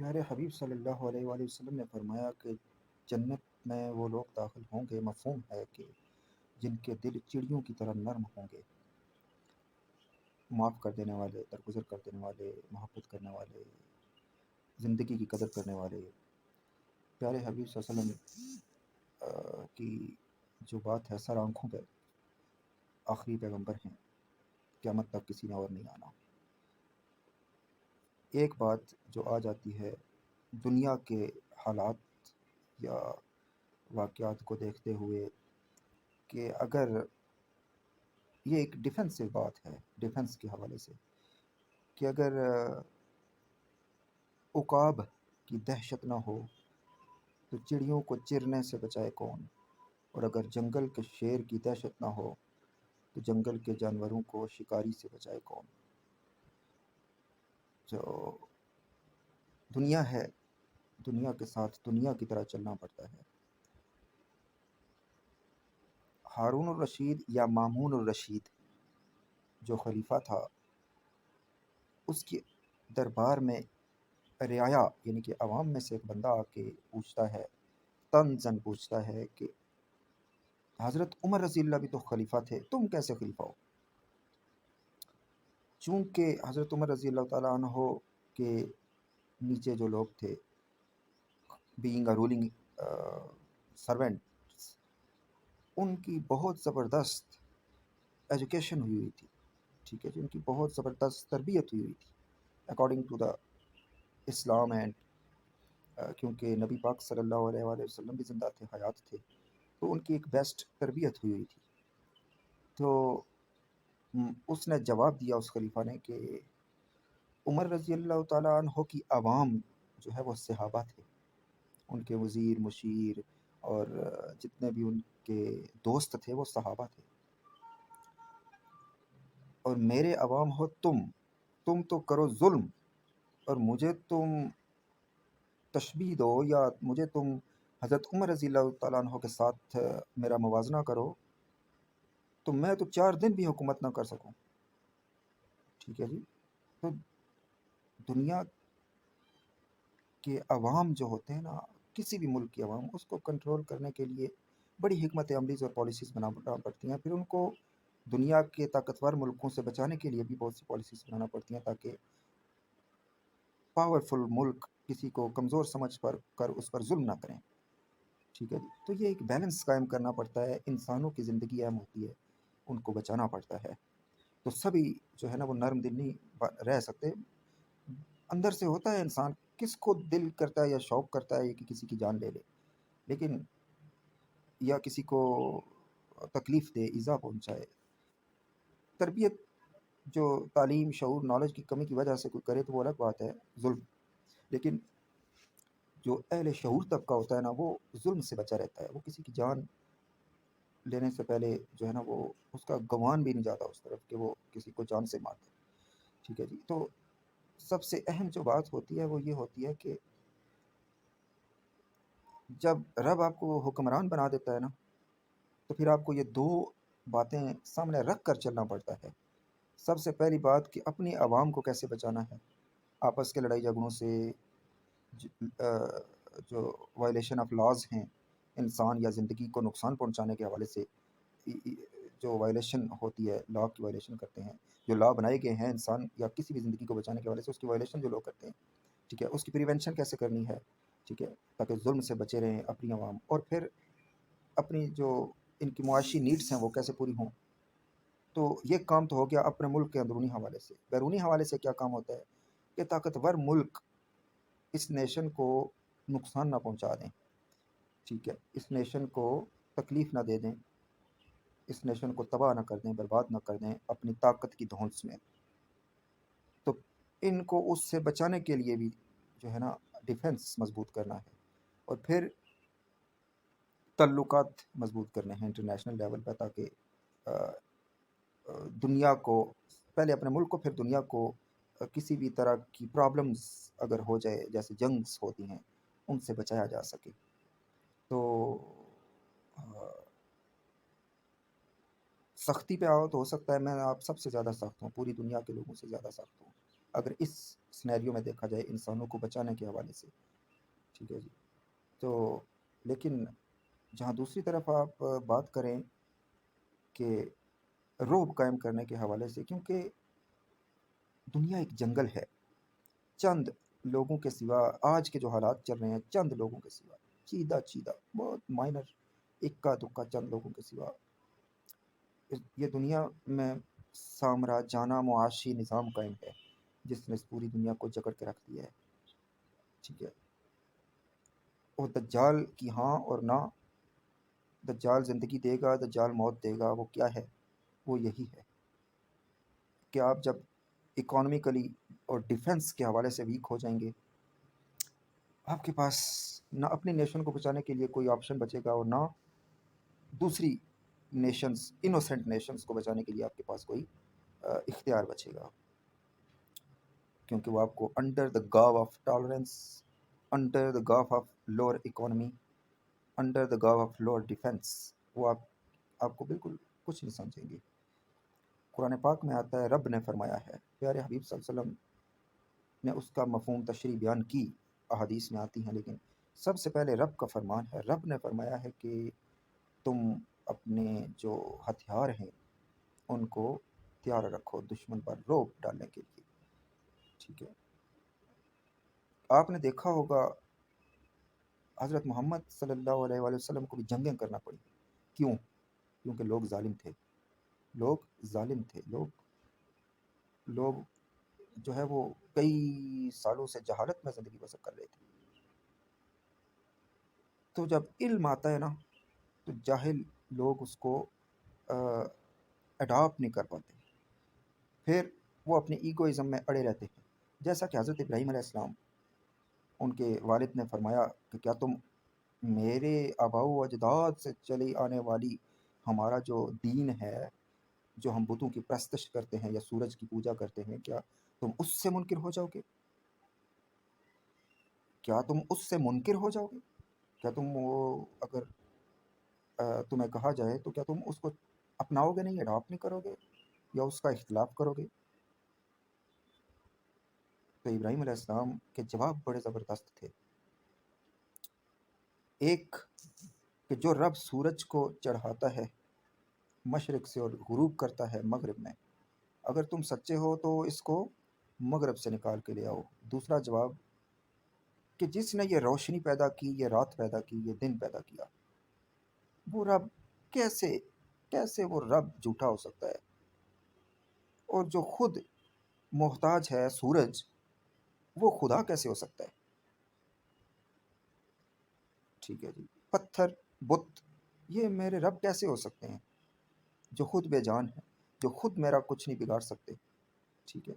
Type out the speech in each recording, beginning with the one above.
پیارے حبیب صلی اللہ علیہ وآلہ وسلم نے فرمایا کہ جنت میں وہ لوگ داخل ہوں گے، مفہوم ہے کہ جن کے دل چڑیوں کی طرح نرم ہوں گے، معاف کر دینے والے، درگزر کر دینے والے، محبت کرنے والے، زندگی کی قدر کرنے والے۔ پیارے حبیب صلی اللہ علیہ وسلم کی جو بات ہے سر آنکھوں پہ، آخری پیغمبر ہیں، قیامت تک کسی نے اور نہیں آنا۔ ایک بات جو آ جاتی ہے دنیا کے حالات یا واقعات کو دیکھتے ہوئے، کہ اگر یہ ایک ڈیفنسو بات ہے ڈیفنس کے حوالے سے، کہ اگر عقاب کی دہشت نہ ہو تو چڑیوں کو چرنے سے بچائے کون، اور اگر جنگل کے شیر کی دہشت نہ ہو تو جنگل کے جانوروں کو شکاری سے بچائے کون۔ جو دنیا ہے، دنیا کے ساتھ دنیا کی طرح چلنا پڑتا ہے۔ ہارون الرشید یا مامون الرشید جو خلیفہ تھا، اس کے دربار میں رعایا یعنی کہ عوام میں سے ایک بندہ آ کے پوچھتا ہے، تنزن پوچھتا ہے کہ حضرت عمر رضی اللہ بھی تو خلیفہ تھے، تم کیسے خلیفہ ہو؟ چونکہ حضرت عمر رضی اللہ تعالیٰ عنہ کے نیچے جو لوگ تھے، بینگ اے رولنگ سرونٹ، ان کی بہت زبردست ایجوکیشن ہوئی تھی، ٹھیک ہے جی، ان کی بہت زبردست تربیت ہوئی تھی according to the Islam and کیونکہ نبی پاک صلی اللہ علیہ وآلہ وسلم بھی زندہ تھے، حیات تھے، تو ان کی ایک بیسٹ تربیت ہوئی تھی۔ تو اس نے جواب دیا اس خلیفہ نے کہ عمر رضی اللہ تعالیٰ عنہ کی عوام جو ہے وہ صحابہ تھے، ان کے وزیر مشیر اور جتنے بھی ان کے دوست تھے وہ صحابہ تھے، اور میرے عوام ہو تم تو کرو ظلم اور مجھے تم تشبیہ دو یا مجھے تم حضرت عمر رضی اللہ تعالیٰ عنہ کے ساتھ میرا موازنہ کرو تو میں تو 4 دن بھی حکومت نہ کر سکوں، ٹھیک ہے جی۔ تو دنیا کے عوام جو ہوتے ہیں نا، کسی بھی ملک کی عوام، اس کو کنٹرول کرنے کے لیے بڑی حکمت عملیز اور پالیسیز بنانا پڑتی ہیں، پھر ان کو دنیا کے طاقتور ملکوں سے بچانے کے لیے بھی بہت سی پالیسیز بنانا پڑتی ہیں تاکہ پاورفل ملک کسی کو کمزور سمجھ کر اس پر ظلم نہ کریں، ٹھیک ہے جی۔ تو یہ ایک بیلنس قائم کرنا پڑتا ہے، انسانوں کی زندگی اہم ہوتی ہے، ان کو بچانا پڑتا ہے۔ تو سبھی جو ہے نا وہ نرم دل نہیں رہ سکتے، اندر سے ہوتا ہے انسان، کس کو دل کرتا ہے یا شوق کرتا ہے کہ کسی کی جان لے لے، لیکن یا کسی کو تکلیف دے، ایذا پہنچائے۔ تربیت جو تعلیم، شعور، نالج کی کمی کی وجہ سے کوئی کرے تو وہ الگ بات ہے، ظلم، لیکن جو اہل شعور تک کا ہوتا ہے نا وہ ظلم سے بچا رہتا ہے، وہ کسی کی جان لینے سے پہلے جو ہے نا وہ اس کا گمان بھی نہیں جاتا اس طرف کہ وہ کسی کو جان سے مار دے، ٹھیک ہے جی۔ تو سب سے اہم جو بات ہوتی ہے وہ یہ ہوتی ہے کہ جب رب آپ کو حکمران بنا دیتا ہے نا تو پھر آپ کو یہ 2 باتیں سامنے رکھ کر چلنا پڑتا ہے۔ سب سے پہلی بات کہ اپنی عوام کو کیسے بچانا ہے آپس کے لڑائی جھگڑوں سے، جو وائلیشن آف لاز ہیں، انسان یا زندگی کو نقصان پہنچانے کے حوالے سے جو وائلیشن ہوتی ہے، لا کی وائلیشن کرتے ہیں، جو لا بنائے گئے ہیں انسان یا کسی بھی زندگی کو بچانے کے حوالے سے، اس کی وائلیشن جو لوگ کرتے ہیں، ٹھیک ہے، اس کی پریونشن کیسے کرنی ہے، ٹھیک ہے، تاکہ ظلم سے بچے رہیں اپنی عوام، اور پھر اپنی جو ان کی معاشی نیڈس ہیں وہ کیسے پوری ہوں۔ تو یہ کام تو ہو گیا اپنے ملک کے اندرونی حوالے سے۔ بیرونی حوالے سے کیا کام ہوتا ہے کہ طاقتور ملک اس نیشن کو نقصان نہ پہنچا دیں، ٹھیک ہے، اس نیشن کو تکلیف نہ دے دیں، اس نیشن کو تباہ نہ کر دیں، برباد نہ کر دیں اپنی طاقت کی دھونس میں۔ تو ان کو اس سے بچانے کے لیے بھی جو ہے نا ڈیفنس مضبوط کرنا ہے، اور پھر تعلقات مضبوط کرنے ہیں انٹرنیشنل لیول پہ، تاکہ دنیا کو، پہلے اپنے ملک کو پھر دنیا کو کسی بھی طرح کی پرابلمز اگر ہو جائے جیسے جنگز ہوتی ہیں ان سے بچایا جا سکے۔ تو سختی پہ آؤ تو ہو سکتا ہے میں آپ سب سے زیادہ سخت ہوں، پوری دنیا کے لوگوں سے زیادہ سخت ہوں، اگر اس سنیریو میں دیکھا جائے انسانوں کو بچانے کے حوالے سے، ٹھیک ہے جی، تو لیکن جہاں دوسری طرف آپ بات کریں کہ رعب قائم کرنے کے حوالے سے، کیونکہ دنیا ایک جنگل ہے، چند لوگوں کے سوا آج کے جو حالات چل رہے ہیں، چند لوگوں کے سوا، چیدہ چیدہ بہت مائنر، اکا دکا چند لوگوں کے سوا یہ دنیا میں سامراجانہ معاشی نظام قائم ہے جس نے اس پوری دنیا کو جکڑ کے رکھ دیا ہے، ٹھیک ہے۔ اور دجال کی ہاں اور نہ، دجال زندگی دے گا، دجال موت دے گا، وہ کیا ہے؟ وہ یہی ہے کہ آپ جب اکانومیکلی اور ڈیفنس کے حوالے سے ویک ہو جائیں گے، آپ کے پاس نہ اپنی نیشن کو بچانے کے لیے کوئی آپشن بچے گا اور نہ دوسری نیشنز، انوسینٹ نیشنز کو بچانے کے لیے آپ کے پاس کوئی اختیار بچے گا، کیونکہ وہ آپ کو انڈر دا گاو آف ٹالرنس، انڈر دا گاو of lower economy, under the گاو آف لوور ڈیفنس، وہ آپ کو بالکل کچھ نہیں سمجھیں گے۔ قرآن پاک میں آتا ہے، رب نے فرمایا ہے، پیارے حبیب صلی اللہ علیہ وسلم نے اس کا مفہوم تشریح بیان کی، احادیث میں آتی ہیں، لیکن سب سے پہلے رب کا فرمان ہے۔ رب نے فرمایا ہے کہ تم اپنے جو ہتھیار ہیں ان کو تیار رکھو دشمن پر روب ڈالنے کے لیے، ٹھیک ہے۔ آپ نے دیکھا ہوگا حضرت محمد صلی اللہ علیہ وآلہ وسلم کو بھی جنگیں کرنا پڑی، کیوں؟ کیونکہ لوگ ظالم تھے، لوگ ظالم تھے، لوگ جو ہے وہ کئی سالوں سے جہالت میں زندگی بسر کر رہے تھے۔ تو جب علم آتا ہے نا، تو جاہل لوگ اس کو اڈاپٹ نہیں کر پاتے، پھر وہ اپنے ایگوئزم میں اڑے رہتے ہیں۔ جیسا کہ حضرت ابراہیم علیہ السلام، ان کے والد نے فرمایا کہ کیا تم میرے آباء و اجداد سے چلی آنے والی ہمارا جو دین ہے، جو ہم بتوں کی پرستش کرتے ہیں یا سورج کی پوجا کرتے ہیں، کیا تم اس سے منکر ہو جاؤ گے؟ کیا تم اس سے منکر ہو جاؤ گے؟ کیا تم وہ اگر تمہیں کہا جائے تو کیا تم اس کو اپناؤ گے نہیں، اڈاپٹ نہیں کرو گے یا اس کا اختلاف کرو گے؟ تو ابراہیم علیہ السلام کے جواب بڑے زبردست تھے۔ ایک کہ جو رب سورج کو چڑھاتا ہے مشرق سے اور غروب کرتا ہے مغرب میں، اگر تم سچے ہو تو اس کو مغرب سے نکال کے لے آؤ۔ دوسرا جواب کہ جس نے یہ روشنی پیدا کی، یہ رات پیدا کی، یہ دن پیدا کیا، وہ رب کیسے وہ رب جھوٹا ہو سکتا ہے؟ اور جو خود محتاج ہے سورج، وہ خدا کیسے ہو سکتا ہے؟ ٹھیک ہے جی، پتھر، بت، یہ میرے رب کیسے ہو سکتے ہیں جو خود بے جان ہے، جو خود میرا کچھ نہیں بگاڑ سکتے؟ ٹھیک ہے،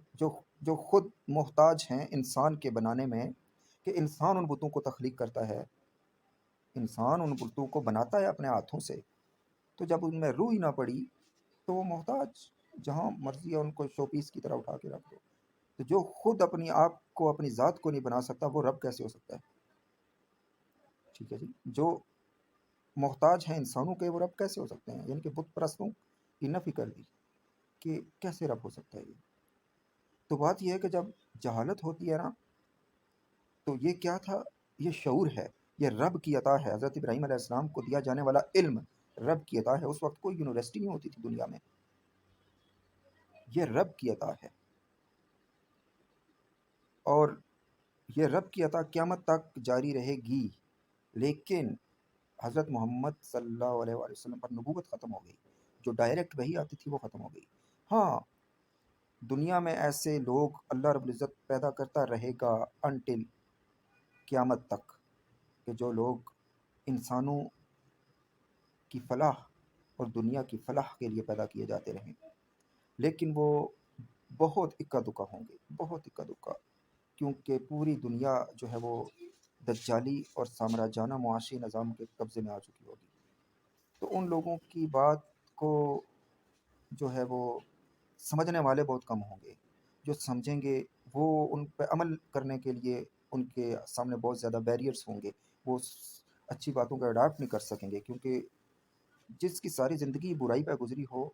جو خود محتاج ہیں انسان کے بنانے میں، کہ انسان ان بتوں کو تخلیق کرتا ہے، انسان ان بتوں کو بناتا ہے اپنے ہاتھوں سے، تو جب ان میں روح ہی نہ پڑی تو وہ محتاج، جہاں مرضی ہے ان کو شو پیس کی طرح اٹھا کے رکھ دو۔ تو جو خود اپنی آپ کو، اپنی ذات کو نہیں بنا سکتا، وہ رب کیسے ہو سکتا ہے؟ ٹھیک ہے جی، جو محتاج ہیں انسانوں کے، وہ رب کیسے ہو سکتے ہیں؟ یعنی کہ بت پرستوں کی نفی کر دی کہ کیسے رب ہو سکتا ہے یہ۔ تو بات یہ ہے کہ جب جہالت ہوتی ہے نا، تو یہ کیا تھا؟ یہ شعور ہے، یہ رب کی عطا ہے۔ حضرت ابراہیم علیہ السلام کو دیا جانے والا علم رب کی عطا ہے۔ اس وقت کوئی یونیورسٹی نہیں ہوتی تھی دنیا میں، یہ رب کی عطا ہے، اور یہ رب کی عطا قیامت تک جاری رہے گی۔ لیکن حضرت محمد صلی اللہ علیہ وآلہ وسلم پر نبوت ختم ہو گئی، جو ڈائریکٹ وہی آتی تھی وہ ختم ہو گئی۔ ہاں، دنیا میں ایسے لوگ اللہ رب العزت پیدا کرتا رہے گا انٹل قیامت تک، کہ جو لوگ انسانوں کی فلاح اور دنیا کی فلاح کے لیے پیدا کیے جاتے رہیں، لیکن وہ بہت اکا دکا ہوں گے، بہت اکا دکا، کیونکہ پوری دنیا جو ہے وہ دجالی اور سامراجانہ معاشی نظام کے قبضے میں آ چکی ہوگی۔ تو ان لوگوں کی بات کو جو ہے وہ سمجھنے والے بہت کم ہوں گے، جو سمجھیں گے وہ ان پہ عمل کرنے کے لیے ان کے سامنے بہت زیادہ بیریئرز ہوں گے، وہ اچھی باتوں کا اڈاپٹ نہیں کر سکیں گے، کیونکہ جس کی ساری زندگی برائی پہ گزری ہو،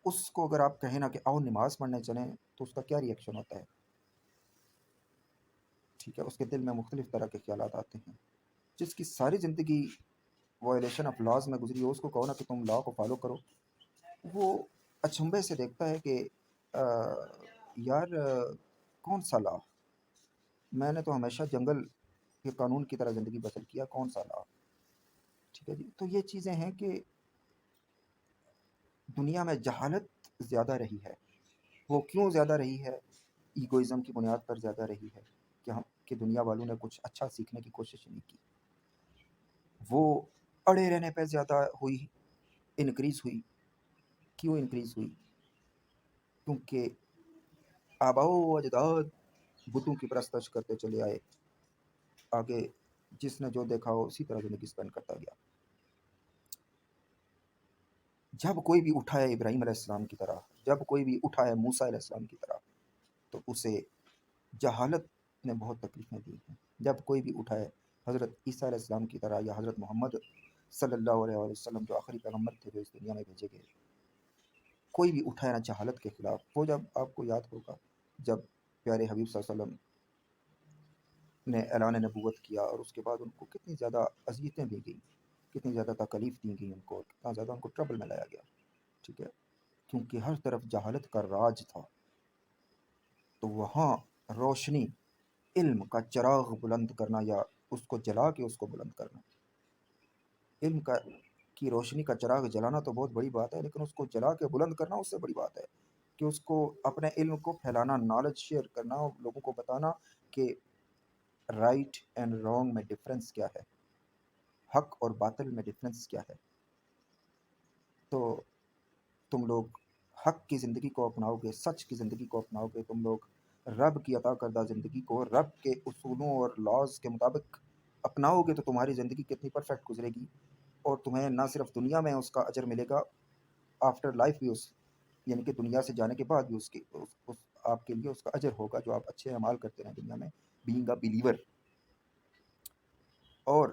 اس کو اگر آپ کہیں نا کہ آؤ نماز پڑھنے چلیں تو اس کا کیا ری ایکشن ہوتا ہے؟ ٹھیک ہے، اس کے دل میں مختلف طرح کے خیالات آتے ہیں. جس کی ساری زندگی وائلیشن آف لاز میں گزری ہو، اس کو کہو نا کہ تم لا کو فالو کرو، وہ اچنبے سے دیکھتا ہے کہ یار کون سا لا؟ میں نے تو ہمیشہ جنگل کے قانون کی طرح زندگی بسر کیا، کون سا لا؟ ٹھیک ہے جی. تو یہ چیزیں ہیں کہ دنیا میں جہالت زیادہ رہی ہے. وہ کیوں زیادہ رہی ہے؟ ایگوئزم کی بنیاد پر زیادہ رہی ہے کہ دنیا والوں نے کچھ اچھا سیکھنے کی کوشش نہیں کی. وہ اڑے رہنے پہ زیادہ ہوئی، انکریز ہوئی. کیوں انکریز ہوئی؟ کیونکہ آباؤ و اجداد بتوں کی پرستش کرتے چلے آئے. آگے جس نے جو دیکھا ہو اسی طرح زندگی اسپینڈ کرتا گیا. جب کوئی بھی اٹھا ہے ابراہیم علیہ السلام کی طرح، جب کوئی بھی اٹھا ہے موسیٰ علیہ السلام کی طرح، تو اسے جہالت نے بہت تکلیفیں دی ہیں. جب کوئی بھی اٹھا ہے حضرت عیسیٰ علیہ السلام کی طرح، یا حضرت محمد صلی اللہ علیہ وسلم جو آخری پیغمبر تھے جو اس دنیا میں بھیجے گئے، کوئی بھی اٹھا ہے نا جہالت کے خلاف. وہ جب آپ کو یاد ہوگا جب پیارے حبیب صلی اللہ علیہ وسلم نے اعلان نبوت کیا، اور اس کے بعد ان کو کتنی زیادہ اذیتیں دی گئیں، کتنی زیادہ تکلیف دی گئی ان کو، کتنا زیادہ ان کو ٹربل میں لایا گیا. ٹھیک ہے، کیونکہ ہر طرف جہالت کا راج تھا. تو وہاں روشنی، علم کا چراغ بلند کرنا، یا اس کو جلا کے اس کو بلند کرنا. علم کی روشنی کا چراغ جلانا تو بہت بڑی بات ہے، لیکن اس کو جلا کے بلند کرنا اس سے بڑی بات ہے. کہ اس کو اپنے علم کو پھیلانا، نالج شیئر کرنا، اور لوگوں کو بتانا کہ رائٹ اینڈ رانگ میں ڈفرینس کیا ہے، حق اور باطل میں ڈفرینس کیا ہے. تو تم لوگ حق کی زندگی کو اپناؤ گے، سچ کی زندگی کو اپناؤ گے، تم لوگ رب کی عطا کردہ زندگی کو رب کے اصولوں اور لاز کے مطابق اپناؤ گے، تو تمہاری زندگی کتنی پرفیکٹ گزرے گی. اور تمہیں نہ صرف دنیا میں اس کا اجر ملے گا، آفٹر لائف بھی یعنی کہ دنیا سے جانے کے بعد بھی آپ کے لیے اس کا اجر ہوگا، جو آپ اچھے اعمال کرتے رہیں دنیا میں، بینگ اے بلیور. اور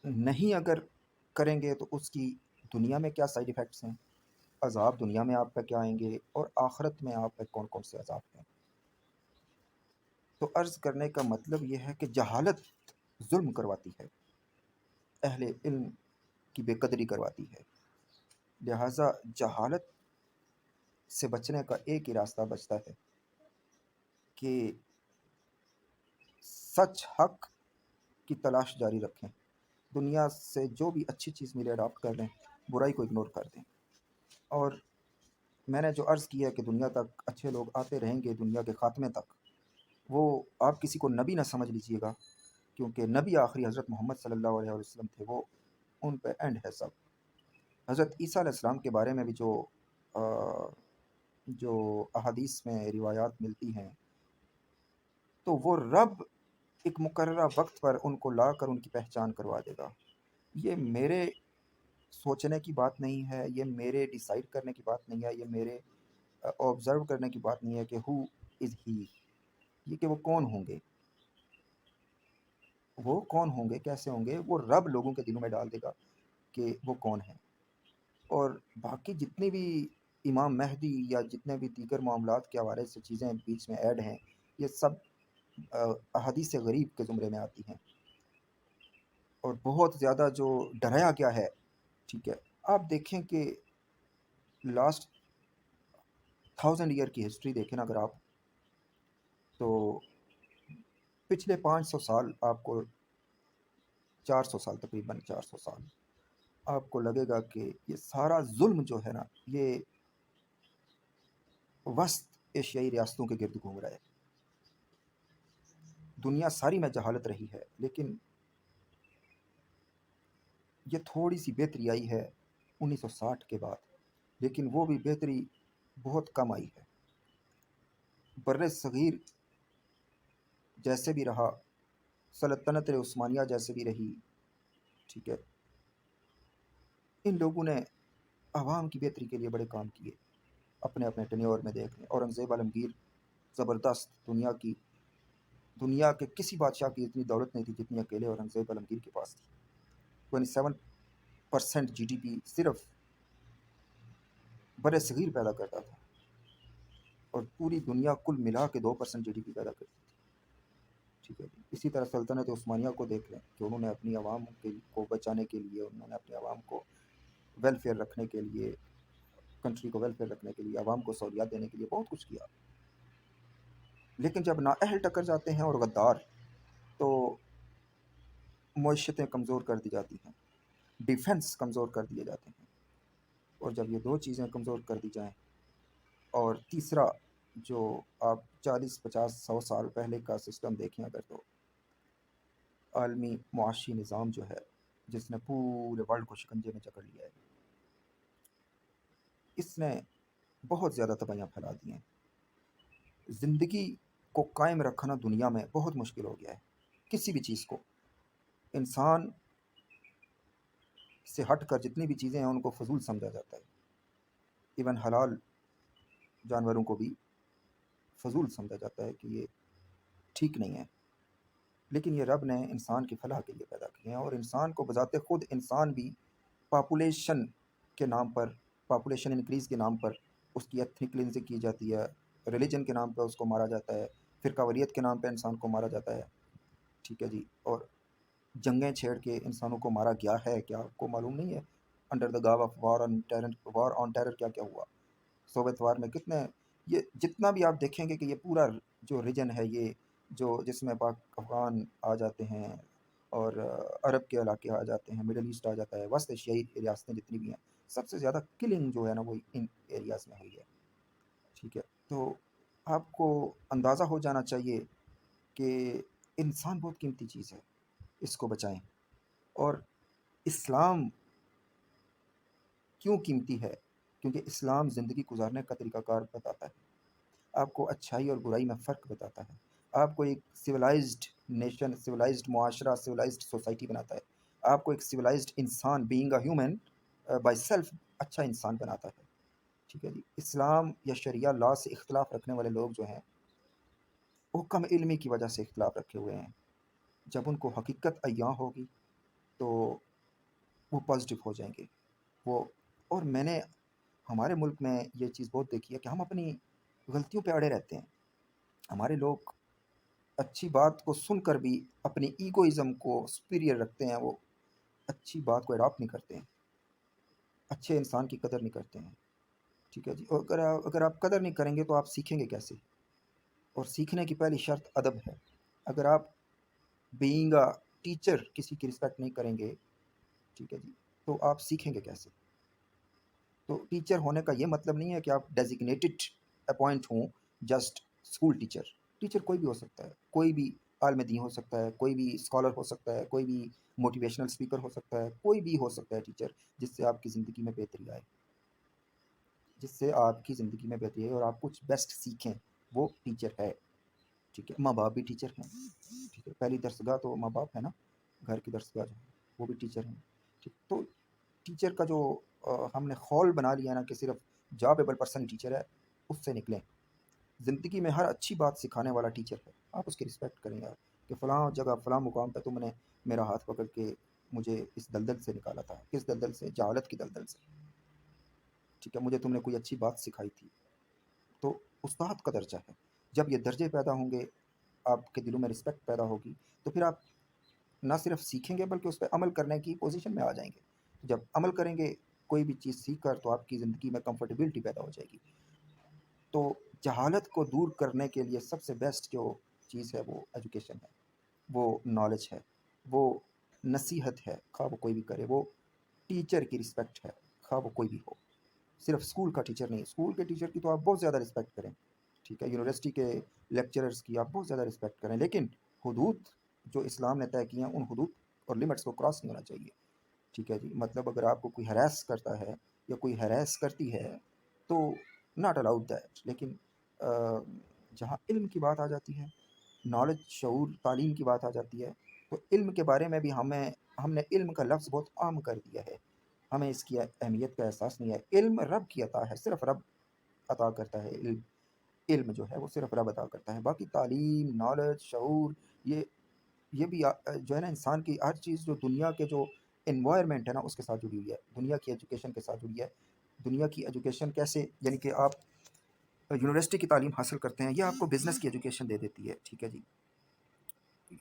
نہیں اگر کریں گے تو اس کی دنیا میں کیا سائیڈ ایفیکٹس ہیں، عذاب دنیا میں آپ پہ کیا آئیں گے، اور آخرت میں آپ پہ کون کون سے عذاب ہیں. تو عرض کرنے کا مطلب یہ ہے کہ جہالت ظلم کرواتی ہے، اہل علم کی بے قدری کرواتی ہے. لہٰذا جہالت سے بچنے کا ایک ہی راستہ بچتا ہے کہ سچ حق کی تلاش جاری رکھیں. دنیا سے جو بھی اچھی چیز ملے اڈاپٹ کر لیں، برائی کو اگنور کر دیں. اور میں نے جو عرض کیا ہے کہ دنیا تک اچھے لوگ آتے رہیں گے، دنیا کے خاتمے تک. وہ آپ کسی کو نبی نہ سمجھ لیجیے گا، کیونکہ نبی آخری حضرت محمد صلی اللہ علیہ وسلم تھے، وہ ان پہ اینڈ ہے سب. حضرت عیسیٰ علیہ السلام کے بارے میں بھی جو احادیث میں روایات ملتی ہیں، تو وہ رب ایک مقررہ وقت پر ان کو لا کر ان کی پہچان کروا دے گا. یہ میرے سوچنے کی بات نہیں ہے، یہ میرے ڈیسائیڈ کرنے کی بات نہیں ہے، یہ میرے آبزرو کرنے کی بات نہیں ہے کہ ہو از ہی، یہ کہ وہ کون ہوں گے، وہ کون ہوں گے، کیسے ہوں گے، وہ رب لوگوں کے دلوں میں ڈال دے گا کہ وہ کون ہیں. اور باقی جتنی بھی امام مہدی یا جتنے بھی دیگر معاملات کے حوالے سے چیزیں بیچ میں ایڈ ہیں، یہ سب احادیث غریب کے زمرے میں آتی ہیں، اور بہت زیادہ جو ڈرایا گیا ہے. ٹھیک ہے، آپ دیکھیں کہ لاسٹ 1000 ایئر کی ہسٹری دیکھیں اگر آپ، تو پچھلے 500 سال آپ کو، 400 سال، تقریباً 400 سال آپ کو لگے گا کہ یہ سارا ظلم جو ہے نا، یہ وسط ایشیائی ریاستوں کے گرد گھوم رہا ہے. دنیا ساری میں جہالت رہی ہے، لیکن یہ تھوڑی سی بہتری آئی ہے 1960 کے بعد، لیکن وہ بھی بہتری بہت کم آئی ہے. بر صغیر جیسے بھی رہا، سلطنت عثمانیہ جیسے بھی رہی، ٹھیک ہے، ان لوگوں نے عوام کی بہتری کے لیے بڑے کام کیے. اپنے اپنے ٹینیور میں دیکھ لیں، اورنگزیب عالمگیر زبردست، دنیا کے کسی بادشاہ کی اتنی دولت نہیں تھی جتنی اکیلے اورنگزیب عالمگیر کے پاس تھی. 27% GDP صرف بر صغیر پیدا کرتا تھا، اور پوری دنیا کل ملا کے 2% جی ڈی پی پیدا کرتی تھی، ٹھیک ہے جی۔ اسی طرح سلطنت عثمانیہ کو دیکھ لیں کہ انہوں نے اپنی عوام کو بچانے کے لیے، انہوں نے اپنے عوام کو ویلفیئر رکھنے کے لیے، کنٹری کو ویلفیئر رکھنے کے لیے، عوام کو سہولیات دینے کے لیے بہت کچھ کیا، لیکن جب نااہل ٹکر جاتے ہیں اور غدار، تو معیشتیں کمزور کر دی جاتی ہیں، ڈیفنس کمزور کر دیے جاتے ہیں، اور جب یہ دو چیزیں کمزور کر دی جائیں، اور تیسرا جو آپ 40 50 100 سال پہلے کا سسٹم دیکھیں اگر، تو عالمی معاشی نظام جو ہے جس نے پورے ورلڈ کو شکنجے میں جکڑ لیا ہے، اس نے بہت زیادہ تباہیاں پھیلا دی ہیں۔ زندگی کو قائم رکھنا دنیا میں بہت مشکل ہو گیا ہے، کسی بھی چیز کو انسان سے ہٹ کر جتنی بھی چیزیں ہیں ان کو فضول سمجھا جاتا ہے، ایون حلال جانوروں کو بھی فضول سمجھا جاتا ہے کہ یہ ٹھیک نہیں ہے، لیکن یہ رب نے انسان کی فلاح کے لیے پیدا کیے ہیں، اور انسان کو بذات خود انسان بھی پاپولیشن کے نام پر، پاپولیشن انکریز کے نام پر اس کی ایتھنک کلینزنگ کی جاتی ہے، ریلیجن کے نام پہ اس کو مارا جاتا ہے، فرقہ واریت کے نام پہ انسان کو مارا جاتا ہے، ٹھیک ہے جی، اور جنگیں چھیڑ کے انسانوں کو مارا گیا ہے، کیا آپ کو معلوم نہیں ہے؟ انڈر دا گاو آف وار آن ٹیرر کیا کیا ہوا سوویت وار میں، کتنے، یہ جتنا بھی آپ دیکھیں گے کہ یہ پورا جو ریجن ہے، یہ جو جس میں پاک افغان آ جاتے ہیں، اور عرب کے علاقے آ جاتے ہیں، مڈل ایسٹ آ جاتا ہے، وسط ایشیائی ریاستیں جتنی بھی ہیں، سب سے زیادہ کلنگ جو ہے نا وہ ان ایریاز میں ہوئی ہے، ٹھیک ہے۔ تو آپ کو اندازہ ہو جانا چاہیے کہ انسان بہت قیمتی چیز ہے، اس کو بچائیں۔ اور اسلام کیوں قیمتی ہے؟ کیونکہ اسلام زندگی گزارنے کا طریقہ کار بتاتا ہے، آپ کو اچھائی اور برائی میں فرق بتاتا ہے، آپ کو ایک سویلائزڈ نیشن، سویلائزڈ معاشرہ، سویلائزڈ سوسائٹی بناتا ہے، آپ کو ایک سویلائزڈ انسان، being a human by self, اچھا انسان بناتا ہے، ٹھیک ہے جی۔ اسلام یا شریعہ لا سے اختلاف رکھنے والے لوگ جو ہیں وہ کم علمی کی وجہ سے اختلاف رکھے ہوئے ہیں، جب ان کو حقیقت عیاں ہوگی تو وہ پازیٹیو ہو جائیں گے وہ۔ اور میں نے ہمارے ملک میں یہ چیز بہت دیکھی ہے کہ ہم اپنی غلطیوں پہ اڑے رہتے ہیں، ہمارے لوگ اچھی بات کو سن کر بھی اپنی ایگوئزم کو سپیریئر رکھتے ہیں، وہ اچھی بات کو اڈاپٹ نہیں کرتے ہیں، اچھے انسان کی قدر نہیں کرتے ہیں، ٹھیک ہے جی۔ اور اگر آپ قدر نہیں کریں گے تو آپ سیکھیں گے کیسے؟ اور سیکھنے کی پہلی شرط ادب ہے، اگر آپ بینگ اے ٹیچر کسی کی رسپیکٹ نہیں کریں گے، ٹھیک ہے جی، تو آپ سیکھیں گے کیسے؟ تو ٹیچر ہونے کا یہ مطلب نہیں ہے کہ آپ ڈیزگنیٹڈ اپوائنٹ ہوں، جسٹ اسکول ٹیچر۔ ٹیچر کوئی بھی ہو سکتا ہے، کوئی بھی عالم دین ہو سکتا ہے، کوئی بھی اسکالر ہو سکتا ہے، کوئی بھی موٹیویشنل اسپیکر ہو سکتا ہے، کوئی بھی ہو سکتا ہے ٹیچر، جس سے آپ کی زندگی میں بہتری آئے، جس سے آپ کی زندگی میں بہتری آئے اور آپ کچھ بیسٹ سیکھیں، وہ ٹیچر ہے، ٹھیک ہے۔ ماں باپ بھی ٹیچر ہیں، ٹھیک ہے، پہلی درسگاہ تو ماں باپ ہے نا، گھر کی درسگاہ جو ہے وہ بھی ٹیچر ہیں، ٹھیک۔ تو ٹیچر کا جو ہم نے خول بنا لیا نا کہ صرف جاب ایبل پرسن ٹیچر ہے، اس سے نکلیں۔ زندگی میں ہر اچھی بات سکھانے والا ٹیچر ہے، آپ اس کی رسپیکٹ کریں یار، کہ فلاں جگہ فلاں مقام پہ تم نے میرا ہاتھ پکڑ کے مجھے اس دلدل سے نکالا تھا، کس دلدل سے؟ جہالت کی دلدل سے، ٹھیک ہے، مجھے تم نے کوئی اچھی بات سکھائی تھی، تو استاد کا درجہ ہے۔ جب یہ درجے پیدا ہوں گے، آپ کے دلوں میں رسپیکٹ پیدا ہوگی، تو پھر آپ نہ صرف سیکھیں گے بلکہ اس پہ عمل کرنے کی پوزیشن میں آ جائیں گے۔ جب عمل کریں گے کوئی بھی چیز سیکھ کر، تو آپ کی زندگی میں کمفرٹیبلٹی پیدا ہو جائے گی۔ تو جہالت کو دور کرنے کے لیے سب سے بیسٹ جو چیز ہے وہ ایجوکیشن ہے، وہ نالج ہے، وہ نصیحت ہے، خواہ وہ کوئی بھی کرے، وہ ٹیچر کی رسپیکٹ ہے، خواہ وہ کوئی بھی ہو، صرف اسکول کا ٹیچر نہیں۔ اسکول کے ٹیچر کی تو آپ بہت زیادہ رسپیکٹ کریں، ٹھیک ہے، یونیورسٹی کے لیکچررز کی آپ بہت زیادہ رسپیکٹ کریں، لیکن حدود جو اسلام نے طے کی ہیں ان حدود اور لمٹس کو کراس نہیں ہونا چاہیے، ٹھیک ہے جی۔ مطلب اگر آپ کو کوئی ہراس کرتا ہے یا کوئی ہراس کرتی ہے تو ناٹ الاؤڈ دیٹ، لیکن جہاں علم کی بات آ جاتی ہے، نالج، شعور، تعلیم کی بات آ جاتی ہے، تو علم کے بارے میں بھی ہم نے علم کا لفظ بہت عام کر دیا ہے، ہمیں اس کی اہمیت کا احساس نہیں ہے۔ علم رب کی عطا ہے، صرف رب عطا کرتا ہے علم، علم جو ہے وہ صرف رب عطا کرتا ہے، باقی تعلیم، نالج، شعور، یہ بھی جو ہے نا انسان کی ہر چیز جو دنیا کے جو انوائرمنٹ ہے نا اس کے ساتھ جڑی ہوئی ہے، دنیا کی ایجوکیشن کے ساتھ جڑی ہے، دنیا کی ایجوکیشن کیسے، یعنی کہ آپ یونیورسٹی کی تعلیم حاصل کرتے ہیں، یہ آپ کو بزنس کی ایجوکیشن دے دیتی ہے، ٹھیک ہے جی،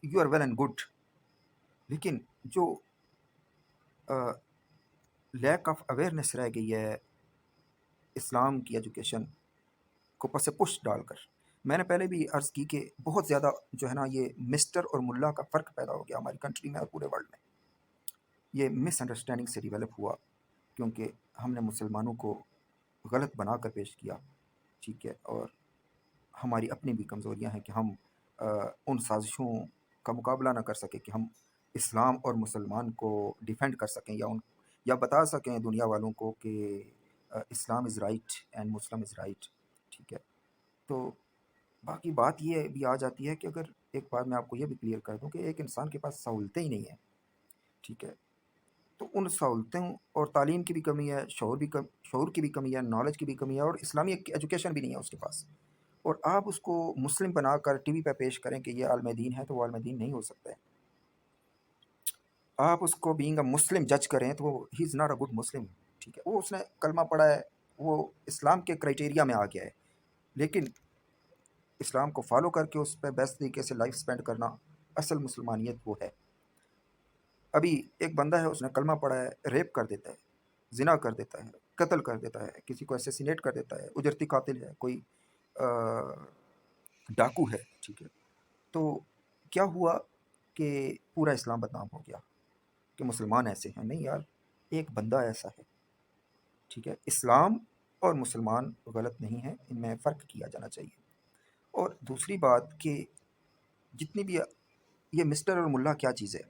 you are well and good. لیکن جو لیک آف اویئرنیس رہ گئی ہے اسلام کی ایجوکیشن کو پس پش ڈال کر، میں نے پہلے بھی عرض کی کہ بہت زیادہ جو ہے نا یہ مسٹر اور ملا کا فرق پیدا ہو گیا ہماری کنٹری میں اور پورے ورلڈ میں. یہ مس انڈرسٹینڈنگ سے ڈیولپ ہوا کیونکہ ہم نے مسلمانوں کو غلط بنا کر پیش کیا، ٹھیک ہے، اور ہماری اپنی بھی کمزوریاں ہیں کہ ہم ان سازشوں کا مقابلہ نہ کر سکیں کہ ہم اسلام اور مسلمان کو ڈیفینڈ کر سکیں یا بتا سکیں دنیا والوں کو کہ Islam is right and Muslim is right, ٹھیک ہے. تو باقی بات یہ بھی آ جاتی ہے کہ اگر ایک بات میں آپ کو یہ بھی کلیئر کر دوں کہ ایک انسان کے پاس سہولتیں ہی نہیں ہیں، ٹھیک ہے، تو ان سہولتوں اور تعلیم کی بھی کمی ہے، شعور کی بھی کمی ہے، نالج کی بھی کمی ہے، اور اسلامی ایجوکیشن بھی نہیں ہے اس کے پاس، اور آپ اس کو مسلم بنا کر ٹی وی پہ پیش کریں کہ یہ عالم دین ہے، تو وہ عالم دین نہیں ہو سکتا ہے. آپ اس کو بینگ اے مسلم جج کریں تو ہی is not a good Muslim, ٹھیک ہے. وہ اس نے کلمہ پڑھا ہے، وہ اسلام کے کرائٹیریا میں آ گیا ہے، لیکن اسلام کو فالو کر کے اس پہ بیسٹ طریقے سے لائف سپینڈ کرنا اصل مسلمانیت وہ ہے. ابھی ایک بندہ ہے، اس نے کلمہ پڑھا ہے، ریپ کر دیتا ہے، زنا کر دیتا ہے، قتل کر دیتا ہے، کسی کو اسیسینیٹ کر دیتا ہے، اجرتی قاتل ہے، کوئی ڈاکو ہے، ٹھیک ہے. تو کیا ہوا کہ پورا اسلام بدنام ہو گیا کہ مسلمان ایسے ہیں. نہیں یار، ایک بندہ ایسا ہے، ٹھیک ہے. اسلام اور مسلمان غلط نہیں ہیں، ان میں فرق کیا جانا چاہیے. اور دوسری بات کہ جتنی بھی یہ مسٹر اور ملا کیا چیز ہے،